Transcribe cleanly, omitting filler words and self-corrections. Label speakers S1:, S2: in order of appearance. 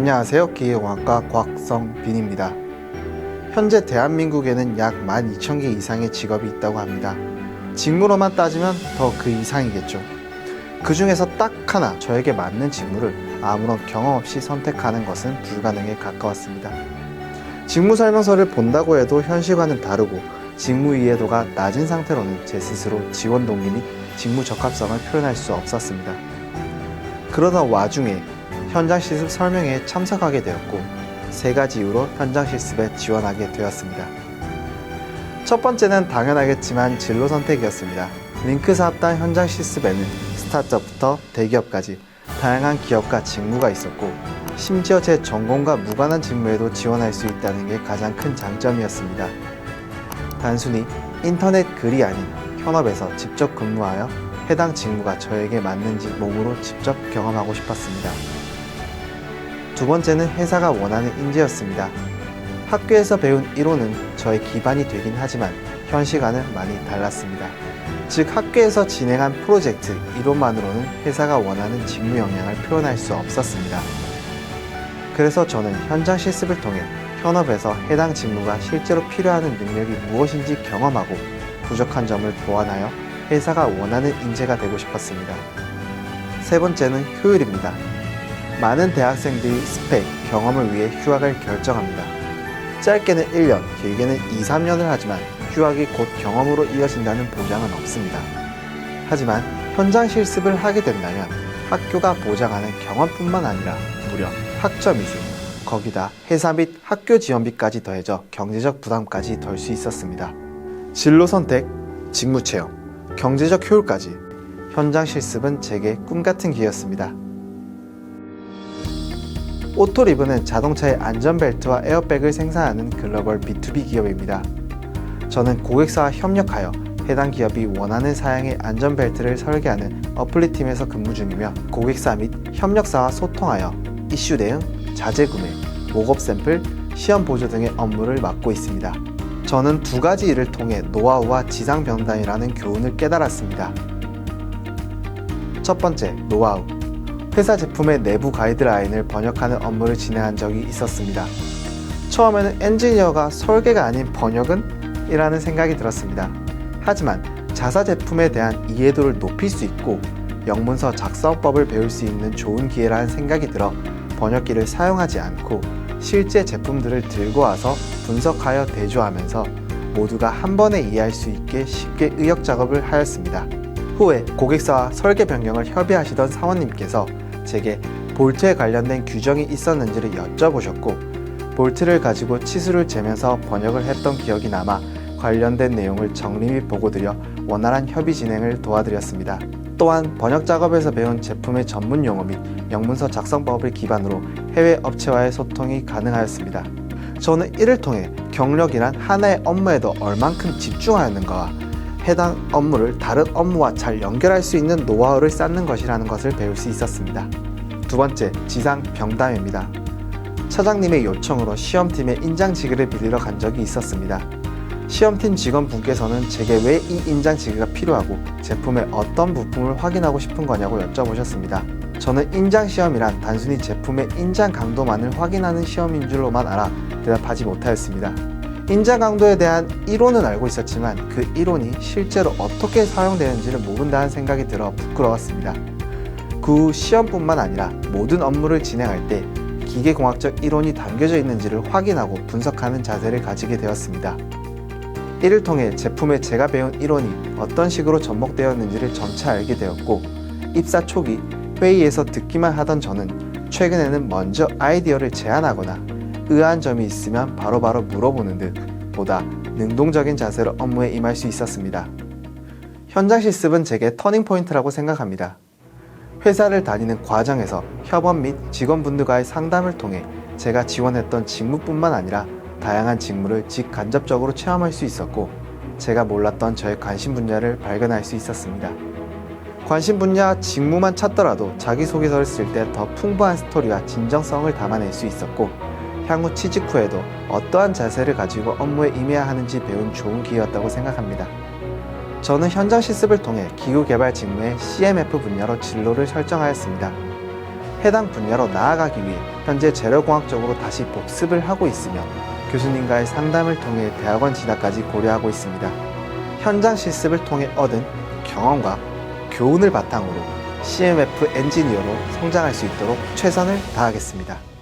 S1: 안녕하세요. 기계공학과 곽성빈입니다. 현재 대한민국에는 약 12,000개 이상의 직업이 있다고 합니다. 직무로만 따지면 더 그 이상이겠죠. 그 중에서 딱 하나 저에게 맞는 직무를 아무런 경험 없이 선택하는 것은 불가능에 가까웠습니다. 직무 설명서를 본다고 해도 현실과는 다르고 직무 이해도가 낮은 상태로는 제 스스로 지원 동기 및 직무 적합성을 표현할 수 없었습니다. 그러던 와중에 현장 실습 설명회에 참석하게 되었고 3가지 이유로 현장 실습에 지원하게 되었습니다. 첫 번째는 당연하겠지만 진로 선택이었습니다. 링크 사업단 현장 실습에는 스타트업부터 대기업까지 다양한 기업과 직무가 있었고 심지어 제 전공과 무관한 직무에도 지원할 수 있다는 게 가장 큰 장점이었습니다. 단순히 인터넷 글이 아닌 현업에서 직접 근무하여 해당 직무가 저에게 맞는지 몸으로 직접 경험하고 싶었습니다. 두 번째는 회사가 원하는 인재였습니다. 학교에서 배운 이론은 저의 기반이 되긴 하지만 현실과는 많이 달랐습니다. 즉 학교에서 진행한 프로젝트 이론만으로는 회사가 원하는 직무 역량을 표현할 수 없었습니다. 그래서 저는 현장 실습을 통해 현업에서 해당 직무가 실제로 필요하는 능력이 무엇인지 경험하고 부족한 점을 보완하여 회사가 원하는 인재가 되고 싶었습니다. 세 번째는 효율입니다. 많은 대학생들이 스펙, 경험을 위해 휴학을 결정합니다. 짧게는 1년, 길게는 2, 3년을 하지만 휴학이 곧 경험으로 이어진다는 보장은 없습니다. 하지만 현장 실습을 하게 된다면 학교가 보장하는 경험뿐만 아니라 무려 학점 이수, 거기다 회사 및 학교 지원비까지 더해져 경제적 부담까지 덜 수 있었습니다. 진로 선택, 직무 체험, 경제적 효율까지 현장 실습은 제게 꿈같은 기회였습니다. 오토리브는 자동차의 안전벨트와 에어백을 생산하는 글로벌 B2B 기업입니다. 저는 고객사와 협력하여 해당 기업이 원하는 사양의 안전벨트를 설계하는 어플리팀에서 근무 중이며 고객사 및 협력사와 소통하여 이슈 대응, 자재 구매, 목업 샘플, 시험 보조 등의 업무를 맡고 있습니다. 저는 2가지 일을 통해 노하우와 지상 병단이라는 교훈을 깨달았습니다. 첫 번째, 노하우. 회사 제품의 내부 가이드라인을 번역하는 업무를 진행한 적이 있었습니다. 처음에는 엔지니어가 설계가 아닌 번역은? 이라는 생각이 들었습니다. 하지만 자사 제품에 대한 이해도를 높일 수 있고 영문서 작성법을 배울 수 있는 좋은 기회라는 생각이 들어 번역기를 사용하지 않고 실제 제품들을 들고 와서 분석하여 대조하면서 모두가 한 번에 이해할 수 있게 쉽게 의역 작업을 하였습니다. 후에 고객사와 설계 변경을 협의하시던 사원님께서 제게 볼트에 관련된 규정이 있었는지를 여쭤보셨고 볼트를 가지고 치수를 재면서 번역을 했던 기억이 남아 관련된 내용을 정리 및 보고드려 원활한 협의 진행을 도와드렸습니다. 또한 번역 작업에서 배운 제품의 전문 용어 및 영문서 작성법을 기반으로 해외 업체와의 소통이 가능하였습니다. 저는 이를 통해 경력이란 하나의 업무에도 얼만큼 집중하였는가와 해당 업무를 다른 업무와 잘 연결할 수 있는 노하우를 쌓는 것이라는 것을 배울 수 있었습니다. 두 번째, 지상 병담입니다. 차장님의 요청으로 시험팀의 인장지기를 빌리러 간 적이 있었습니다. 시험팀 직원분께서는 제게 왜 이 인장지기가 필요하고 제품의 어떤 부품을 확인하고 싶은 거냐고 여쭤보셨습니다. 저는 인장시험이란 단순히 제품의 인장 강도만을 확인하는 시험인 줄로만 알아 대답하지 못하였습니다. 인장 강도에 대한 이론은 알고 있었지만 그 이론이 실제로 어떻게 사용되는지를 모른다는 생각이 들어 부끄러웠습니다. 그 후 시험뿐만 아니라 모든 업무를 진행할 때 기계공학적 이론이 담겨져 있는지를 확인하고 분석하는 자세를 가지게 되었습니다. 이를 통해 제품에 제가 배운 이론이 어떤 식으로 접목되었는지를 점차 알게 되었고 입사 초기 회의에서 듣기만 하던 저는 최근에는 먼저 아이디어를 제안하거나 의아한 점이 있으면 바로바로 물어보는 듯 보다 능동적인 자세로 업무에 임할 수 있었습니다. 현장 실습은 제게 터닝포인트라고 생각합니다. 회사를 다니는 과정에서 협업 및 직원분들과의 상담을 통해 제가 지원했던 직무뿐만 아니라 다양한 직무를 직간접적으로 체험할 수 있었고 제가 몰랐던 저의 관심 분야를 발견할 수 있었습니다. 관심 분야 직무만 찾더라도 자기소개서를 쓸 때 더 풍부한 스토리와 진정성을 담아낼 수 있었고 향후 취직 후에도 어떠한 자세를 가지고 업무에 임해야 하는지 배운 좋은 기회였다고 생각합니다. 저는 현장 실습을 통해 기구개발 직무의 CMF 분야로 진로를 설정하였습니다. 해당 분야로 나아가기 위해 현재 재료공학적으로 다시 복습을 하고 있으며 교수님과의 상담을 통해 대학원 진학까지 고려하고 있습니다. 현장 실습을 통해 얻은 경험과 교훈을 바탕으로 CMF 엔지니어로 성장할 수 있도록 최선을 다하겠습니다.